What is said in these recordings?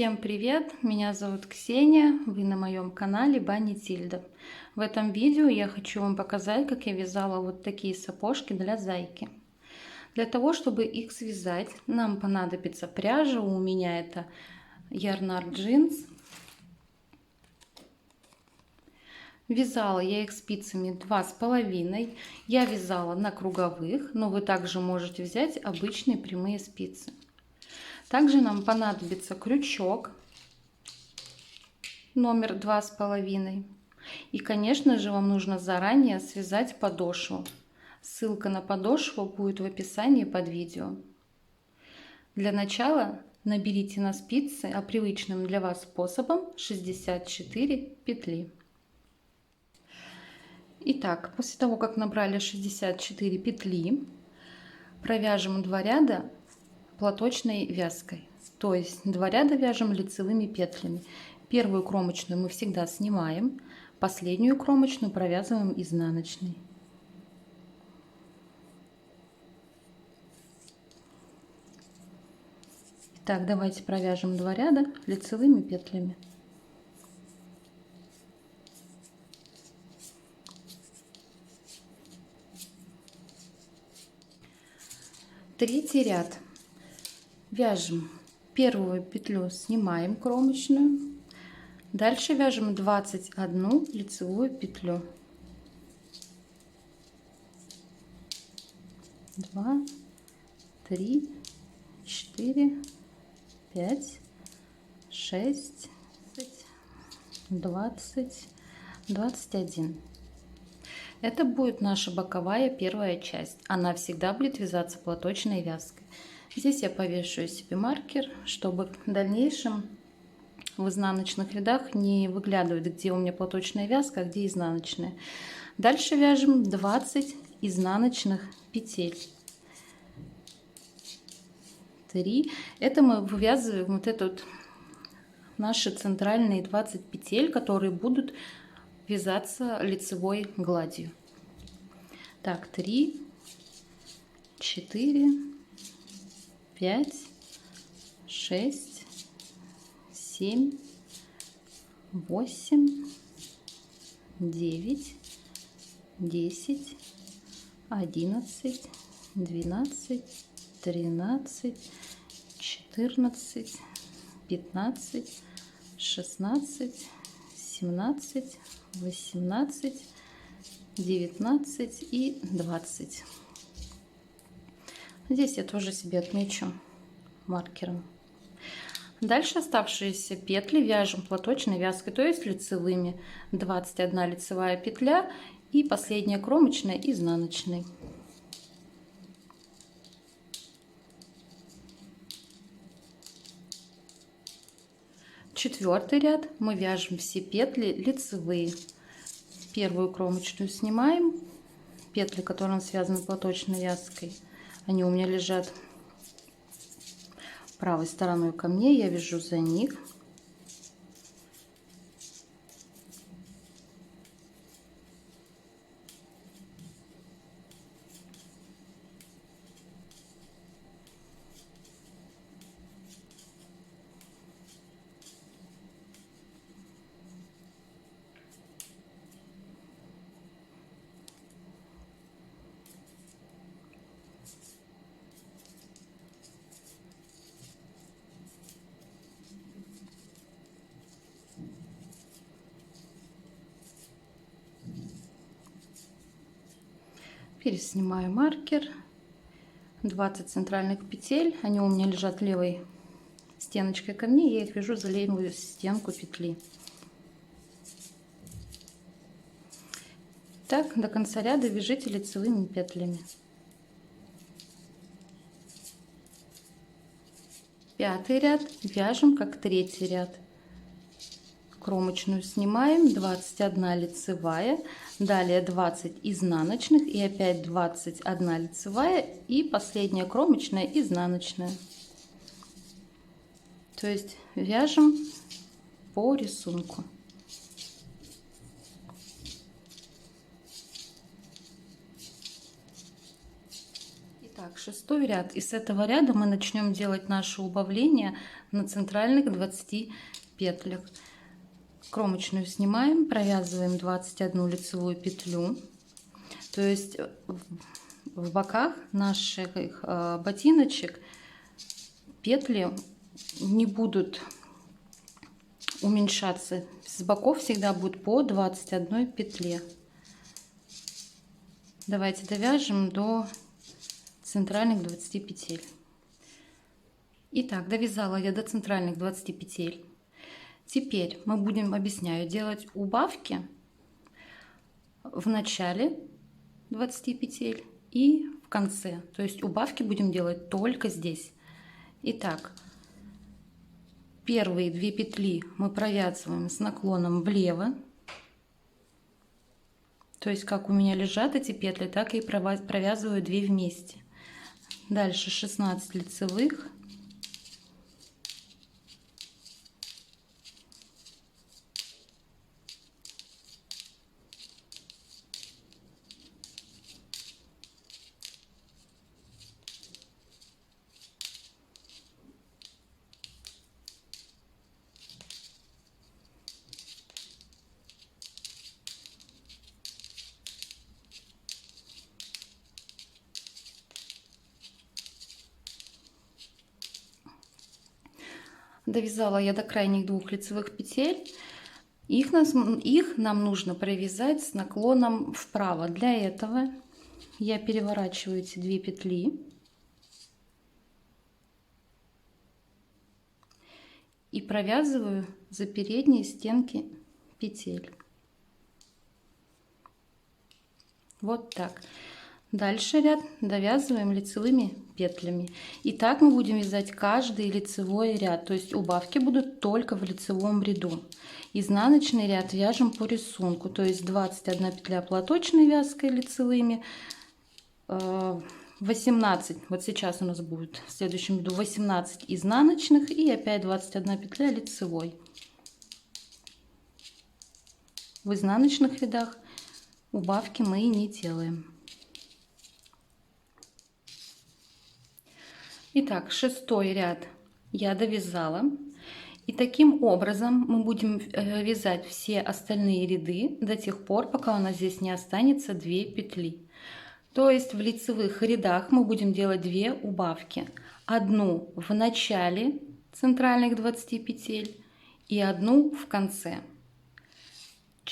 Всем привет! Меня зовут Ксения, вы на моем канале Банни Тильда. В этом видео я хочу вам показать, как я вязала вот такие сапожки для зайки. Для того, чтобы их связать, нам понадобится пряжа, у меня это Yarnart Jeans. Вязала я их спицами 2,5. Я вязала на круговых, но вы также можете взять обычные прямые спицы. Также нам понадобится крючок номер 2,5. И, конечно же, вам нужно заранее связать подошву. Ссылка на подошву будет в описании под видео. Для начала наберите на спицы привычным для вас способом 64 петли. Итак, после того, как набрали 64 петли, провяжем 2 ряда платочной вязкой. То есть 2 ряда вяжем лицевыми петлями. Первую кромочную мы всегда снимаем, последнюю кромочную провязываем изнаночной. Итак, давайте провяжем 2 ряда лицевыми петлями. Третий ряд. Вяжем первую петлю, снимаем кромочную. Дальше вяжем 21 лицевую петлю. 2, 3, 4, 5, 6, 20, 21. Это будет наша боковая первая часть. Она всегда будет вязаться платочной вязкой. Здесь я повешу себе маркер, чтобы в дальнейшем в изнаночных рядах не выглядывает, где у меня платочная вязка, а где изнаночная. Дальше вяжем 20 изнаночных петель. 3. Это мы вывязываем вот этот наши центральные 20 петель, которые будут вязаться лицевой гладью. Так, 3, 4, 5, 6, 7, 8, 9, 10, 11, 12, 13, 14, 15, 16, 17, 18, 19 и 20. Здесь я тоже себе отмечу маркером. Дальше оставшиеся петли вяжем платочной вязкой, то есть лицевыми. 21 лицевая петля и последняя кромочная изнаночной. Четвертый ряд мы вяжем все петли лицевые. Первую кромочную снимаем, петли, которые связаны платочной вязкой, они у меня лежат правой стороной ко мне, я вяжу за них. Переснимаю маркер. 20 центральных петель, они у меня лежат левой стеночкой ко мне, я их вяжу за левую стенку петли. Так, до конца ряда вяжите лицевыми петлями. Пятый ряд вяжем как третий ряд. Кромочную снимаем, 21 лицевая, далее 20 изнаночных и опять 21 лицевая и последняя кромочная изнаночная. То есть вяжем по рисунку. Итак, шестой ряд. И с этого ряда мы начнем делать наше убавление на центральных 20 петлях. Кромочную снимаем, провязываем 21 лицевую петлю. То есть в боках наших ботиночек петли не будут уменьшаться. С боков всегда будет по 21 петле. Давайте довяжем до центральных 20 петель. Итак, довязала я до центральных 20 петель. Теперь мы будем, объясняю, делать убавки в начале 20 петель и в конце. То есть убавки будем делать только здесь. Итак, первые 2 петли мы провязываем с наклоном влево. То есть как у меня лежат эти петли, так и провязываю 2 вместе. Дальше 16 лицевых. Довязала я до крайних 2 лицевых петель. Их нам нужно провязать с наклоном вправо. Для этого я переворачиваю эти 2 петли и провязываю за передние стенки петель. Вот так. Дальше ряд довязываем лицевыми петлями. И так мы будем вязать каждый лицевой ряд. То есть убавки будут только в лицевом ряду. Изнаночный ряд вяжем по рисунку. То есть 21 петля платочной вязкой лицевыми, 18, вот сейчас у нас будет в следующем ряду 18 изнаночных и опять 21 петля лицевой. В изнаночных рядах убавки мы не делаем. Итак, шестой ряд я довязала. И таким образом мы будем вязать все остальные ряды до тех пор, пока у нас здесь не останется 2 петли. То есть в лицевых рядах мы будем делать 2 убавки. Одну в начале центральных 20 петель и одну в конце.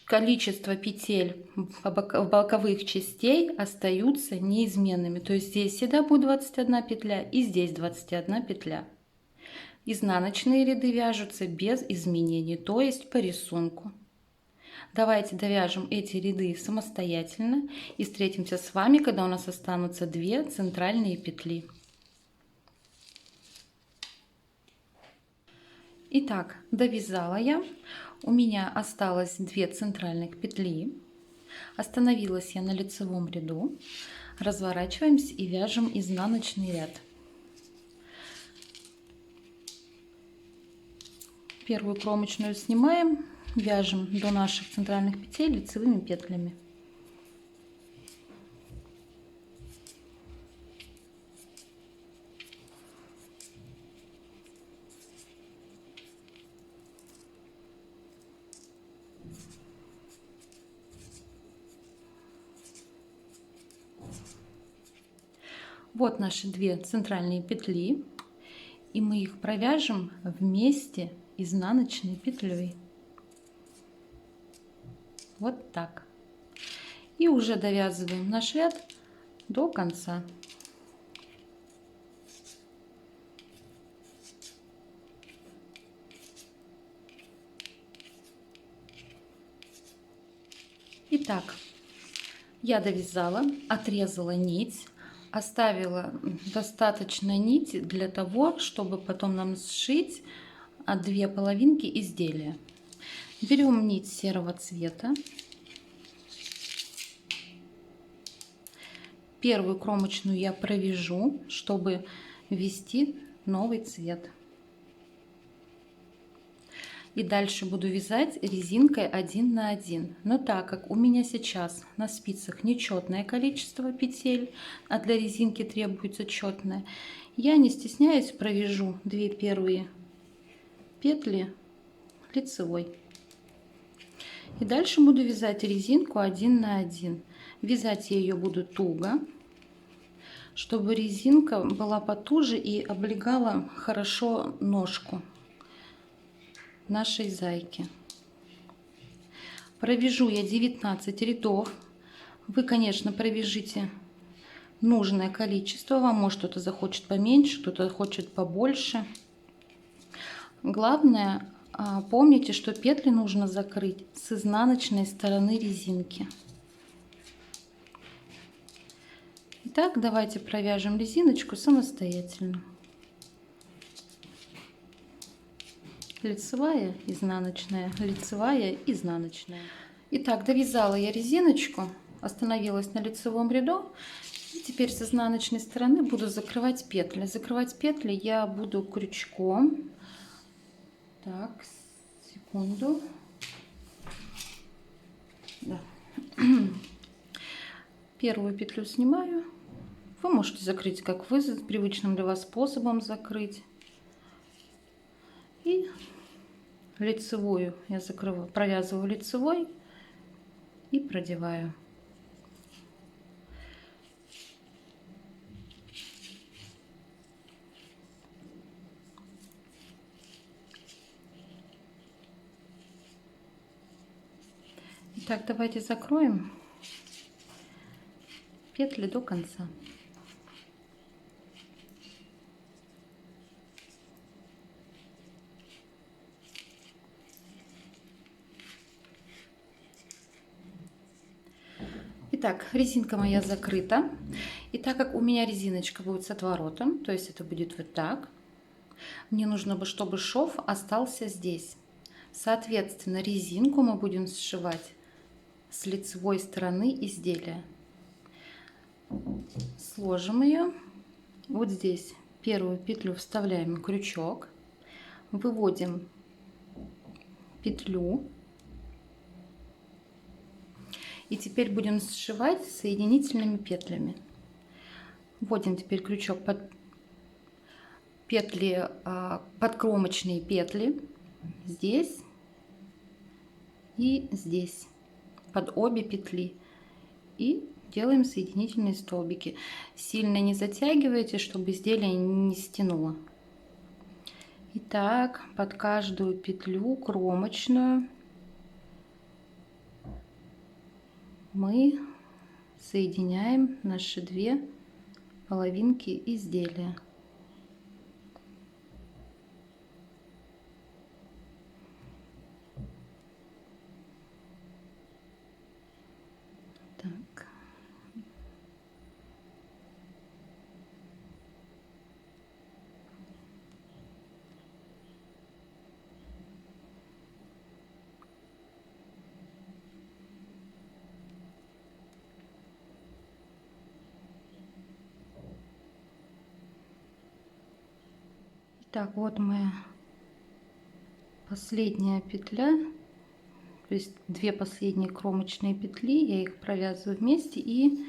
Количество петель боковых частей остаются неизменными. То есть здесь всегда будет 21 петля и здесь 21 петля. Изнаночные ряды вяжутся без изменений, то есть по рисунку. Давайте довяжем эти ряды самостоятельно и встретимся с вами, когда у нас останутся 2 центральные петли. Итак, довязала я. У меня осталось 2 центральных петли. Остановилась я на лицевом ряду. Разворачиваемся и вяжем изнаночный ряд. Первую кромочную снимаем, вяжем до наших центральных петель лицевыми петлями. Вот наши 2 центральные петли, и мы их провяжем вместе изнаночной петлей. Вот так. И уже довязываем наш ряд до конца. Итак, я довязала, отрезала нить. Оставила достаточно нити для того, чтобы потом нам сшить 2 половинки изделия. Берем нить серого цвета. Первую кромочную я провяжу, чтобы ввести новый цвет. И дальше буду вязать резинкой 1 на 1. Но так как у меня сейчас на спицах нечетное количество петель, а для резинки требуется четное, я не стесняюсь, провяжу 2 первые петли лицевой. И дальше буду вязать резинку 1 на 1. Вязать я ее буду туго, чтобы резинка была потуже и облегала хорошо ножку нашей зайки. Провяжу я 19 рядов. Вы, конечно, провяжите нужное количество. Вам, может, кто-то захочет поменьше, кто-то хочет побольше. Главное, помните, что петли нужно закрыть с изнаночной стороны резинки. Итак, давайте провяжем резиночку самостоятельно. Лицевая, изнаночная, лицевая, изнаночная. Итак, довязала я резиночку, остановилась на лицевом ряду. И теперь с изнаночной стороны буду закрывать петли. Закрывать петли я буду крючком. Так, секунду. Да. Первую петлю снимаю. Вы можете закрыть, как вы, привычным для вас способом закрыть. И лицевую я закрываю, провязываю лицевой и продеваю. Итак, давайте закроем петли до конца. Итак, резинка моя закрыта. И так как у меня резиночка будет с отворотом, то есть это будет вот так, мне нужно, чтобы шов остался здесь. Соответственно, резинку мы будем сшивать с лицевой стороны изделия. Сложим ее. Вот здесь первую петлю вставляем крючок, выводим петлю. И теперь будем сшивать соединительными петлями. Вводим теперь крючок под петли, подкромочные петли здесь и здесь, под обе петли. И делаем соединительные столбики. Сильно не затягивайте, чтобы изделие не стянуло. Итак, под каждую петлю кромочную мы соединяем наши две половинки изделия. Так. Так, вот моя последняя петля, то есть две последние кромочные петли, я их провязываю вместе и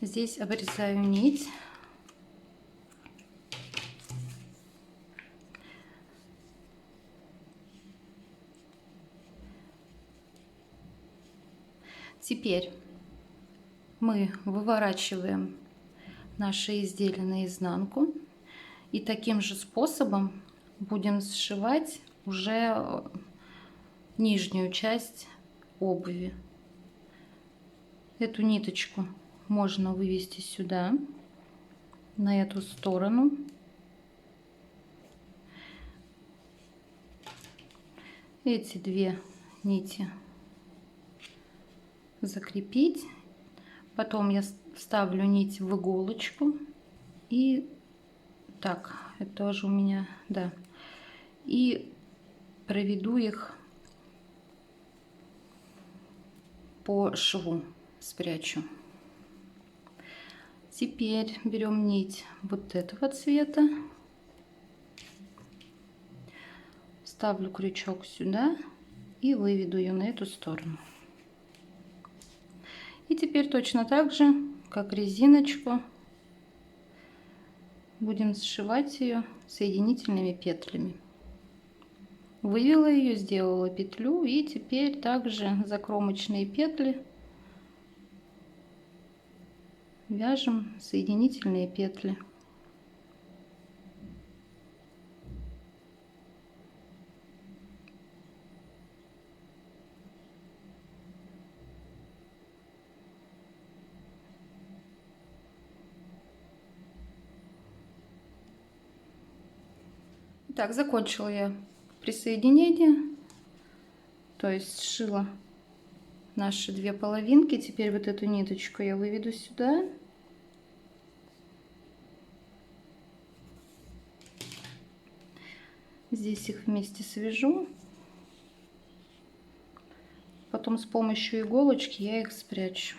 здесь обрезаю нить. Теперь мы выворачиваем наши изделия наизнанку. И таким же способом будем сшивать уже нижнюю часть обуви. Эту ниточку можно вывести сюда, на эту сторону. Эти две нити закрепить. Потом я вставлю нить в иголочку и так, это тоже у меня, да. И проведу их по шву, спрячу. Теперь берем нить вот этого цвета, Вставлю крючок сюда и выведу ее на эту сторону. И теперь точно так же, как резиночку, будем сшивать ее соединительными петлями. Вывела ее, сделала петлю, и теперь также закромочные петли вяжем соединительные петли. Так, закончила я присоединение, то есть сшила наши две половинки. Теперь вот эту ниточку я выведу сюда. Здесь их вместе свяжу. Потом с помощью иголочки я их спрячу.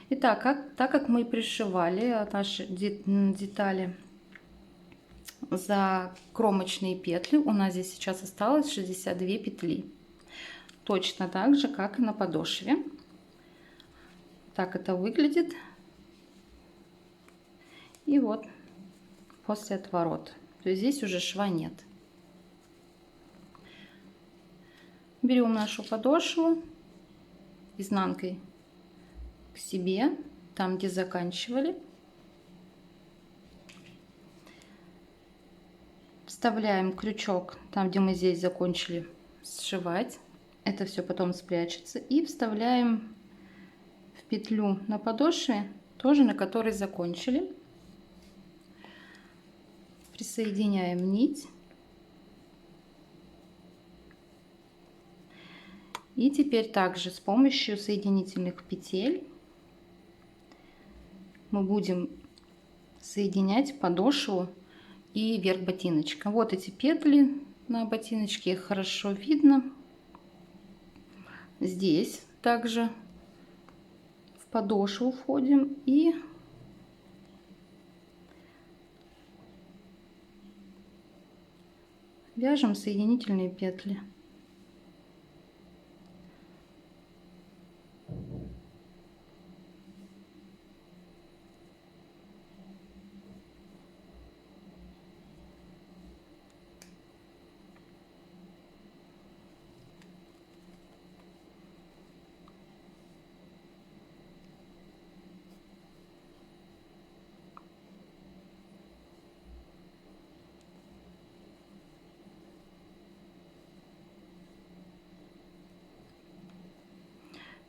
Итак, так как мы пришивали наши детали за кромочные петли, у нас здесь сейчас осталось 62 петли. Точно так же, как и на подошве. Так это выглядит. И вот после отворота. То есть здесь уже шва нет. Берем нашу подошву изнанкой к себе, там, где заканчивали. Вставляем крючок там, где мы здесь закончили сшивать. Это все потом спрячется. И вставляем в петлю на подошве, тоже на которой закончили. Присоединяем нить. И теперь также с помощью соединительных петель мы будем соединять подошву и верх ботиночка. Вот эти петли на ботиночке, их хорошо видно. Здесь также в подошву входим и вяжем соединительные петли.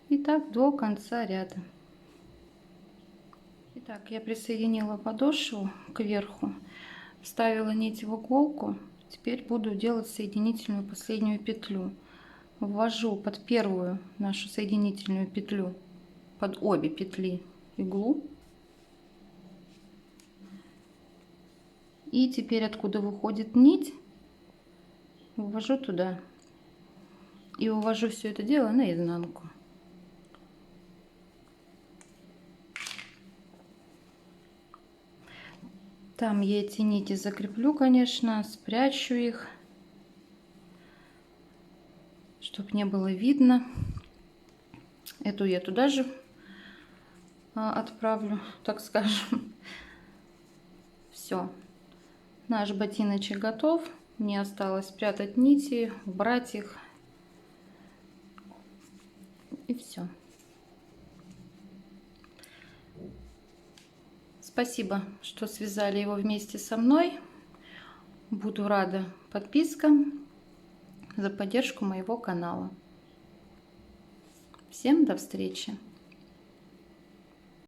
И так до конца ряда. Итак, я присоединила подошву к верху, вставила нить в иголку. Теперь буду делать соединительную последнюю петлю. Ввожу под первую нашу соединительную петлю, под обе петли, иглу. И теперь, откуда выходит нить, ввожу туда. И увожу все это дело на изнанку. Там я эти нити закреплю, конечно, спрячу их, чтобы не было видно. Эту я туда же отправлю, так скажем. Все, наш ботиночек готов. Мне осталось спрятать нити, убрать их. И все. Спасибо, что связали его вместе со мной. Буду рада подпискам за поддержку моего канала. Всем до встречи!